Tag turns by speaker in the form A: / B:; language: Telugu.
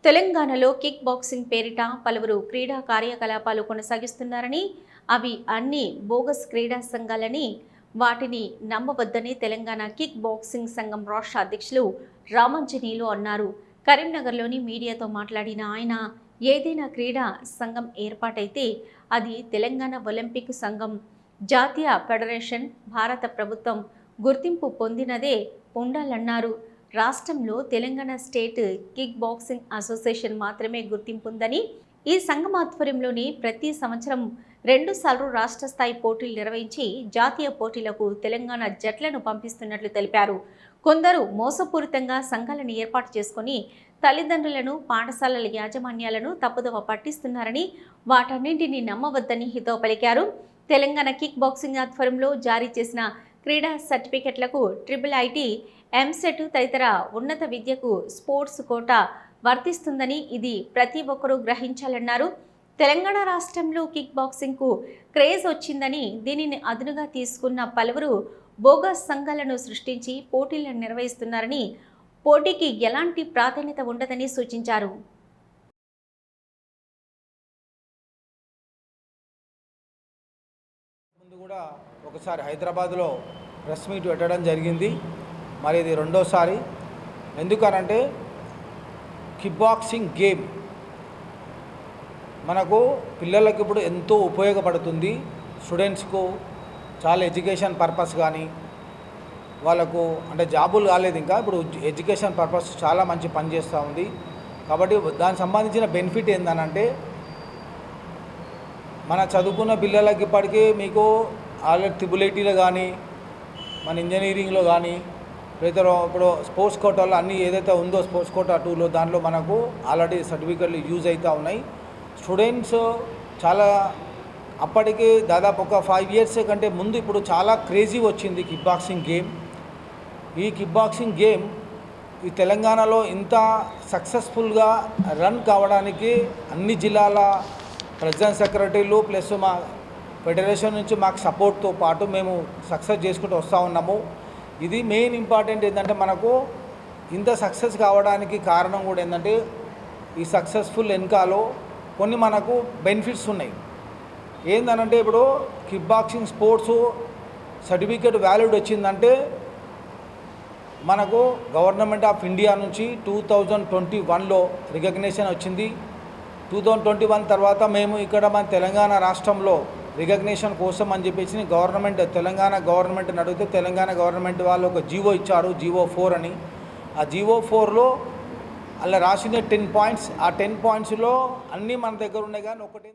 A: తెలంగాణలో కిక్ బాక్సింగ్ పేరిట పలువురు క్రీడా కార్యకలాపాలు కొనసాగిస్తున్నారని, అవి అన్ని బోగస్ క్రీడా సంఘాలని, వాటిని నమ్మవద్దని తెలంగాణ కిక్ బాక్సింగ్ సంఘం రాష్ట్ర అధ్యక్షులు రామాంజనేయులు అన్నారు. కరీంనగర్లోని మీడియాతో మాట్లాడిన ఆయన, ఏదైనా క్రీడా సంఘం ఏర్పాటైతే అది తెలంగాణ ఒలింపిక్ సంఘం, జాతీయ ఫెడరేషన్, భారత ప్రభుత్వం గుర్తింపు పొందినదే ఉండాలన్నారు. రాష్ట్రంలో Telangana state kick boxing association మాత్రమే గుర్తింపుందని, ఈ సంఘం ఆధ్వర్యంలోనే ప్రతి సంవత్సరం 2 సార్లు రాష్ట్ర స్థాయి పోటీలు నిర్వహించి జాతీయ పోటీలకు తెలంగాణ జట్లను పంపిస్తున్నట్లు తెలిపారు. కొందరు మోసపూరితంగా సంఘాలను ఏర్పాటు చేసుకుని తల్లిదండ్రులను, పాఠశాలల యాజమాన్యాలను తప్పుదోవ పట్టిస్తున్నారని, వాటన్నింటినీ నమ్మవద్దని హితవు పలికారు. తెలంగాణ కిక్ బాక్సింగ్ ఆధ్వర్యంలో జారీ చేసిన క్రీడా సర్టిఫికెట్లకు IIIT, ఎంసెట్ తదితర ఉన్నత విద్యకు స్పోర్ట్స్ కోటా వర్తిస్తుందని, ఇది ప్రతి ఒక్కరూ గ్రహించాలన్నారు. తెలంగాణ రాష్ట్రంలో కిక్ బాక్సింగ్కు క్రేజ్ వచ్చిందని, దీనిని అదునుగా తీసుకున్న పలువురు బోగస్ సంఘాలను సృష్టించి పోటీలను నిర్వహిస్తున్నారని, పోటీకి ఎలాంటి ప్రాధాన్యత ఉండదని సూచించారు.
B: ముందు కూడా ఒకసారి హైదరాబాద్లో ప్రెస్ మీట్ పెట్టడం జరిగింది. మరి ఇది రెండోసారి. ఎందుకనంటే కిక్ బాక్సింగ్ గేమ్ మనకు పిల్లలకు ఇప్పుడు ఎంతో ఉపయోగపడుతుంది. స్టూడెంట్స్కు చాలా ఎడ్యుకేషన్ పర్పస్ కానీ, వాళ్ళకు అంటే జాబులు కాలేదు ఇంకా, ఇప్పుడు ఎడ్యుకేషన్ పర్పస్ చాలా మంచి పని చేస్తూ ఉంది. కాబట్టి దానికి సంబంధించిన బెనిఫిట్ ఏంటనంటే, మన చదువుకున్న పిల్లలకి ఇప్పటికీ మీకు ఆల్రెడీ ట్రిపుల్ కానీ, మన ఇంజనీరింగ్లో కానీ, ఇప్పుడు స్పోర్ట్స్ కోటాలో అన్నీ ఏదైతే ఉందో స్పోర్ట్స్ కోటా 2లో దాంట్లో మనకు ఆల్రెడీ సర్టిఫికెట్లు యూజ్ అవుతూ ఉన్నాయి. స్టూడెంట్స్ చాలా అప్పటికి దాదాపు ఒక 5 years కంటే ముందు ఇప్పుడు చాలా క్రేజీ వచ్చింది కిక్ బాక్సింగ్ గేమ్. ఈ కిక్ బాక్సింగ్ గేమ్ ఈ తెలంగాణలో ఇంత సక్సెస్ఫుల్గా రన్ కావడానికి అన్ని జిల్లాల ప్రెసిడెంట్ సెక్రటరీలు ప్లస్ మా ఫెడరేషన్ నుంచి మాకు సపోర్ట్తో పాటు మేము సక్సెస్ చేసుకుంటూ వస్తూ ఉన్నాము. ఇది మెయిన్ ఇంపార్టెంట్ ఏంటంటే, మనకు ఇంత సక్సెస్ కావడానికి కారణం కూడా ఏంటంటే, ఈ సక్సెస్ఫుల్ వెనకాలో కొన్ని మనకు బెనిఫిట్స్ ఉన్నాయి. ఏంటనంటే, ఇప్పుడు kick boxing sports certificate valid వచ్చిందంటే మనకు గవర్నమెంట్ ఆఫ్ ఇండియా నుంచి 2021లో రికగ్నిషన్ వచ్చింది. 2021 తర్వాత మేము ఇక్కడ మన తెలంగాణ రాష్ట్రంలో రికగ్నిషన్ కోసం అని చెప్పేసి తెలంగాణ గవర్నమెంట్ని అడిగితే తెలంగాణ గవర్నమెంట్ వాళ్ళు ఒక జీవో ఇచ్చారు, జీవో 4 అని. ఆ జీవో 4లో అలా రాసిన 10 points. ఆ 10 pointsలో అన్నీ మన దగ్గర ఉన్నాయి, కానీ ఒకటి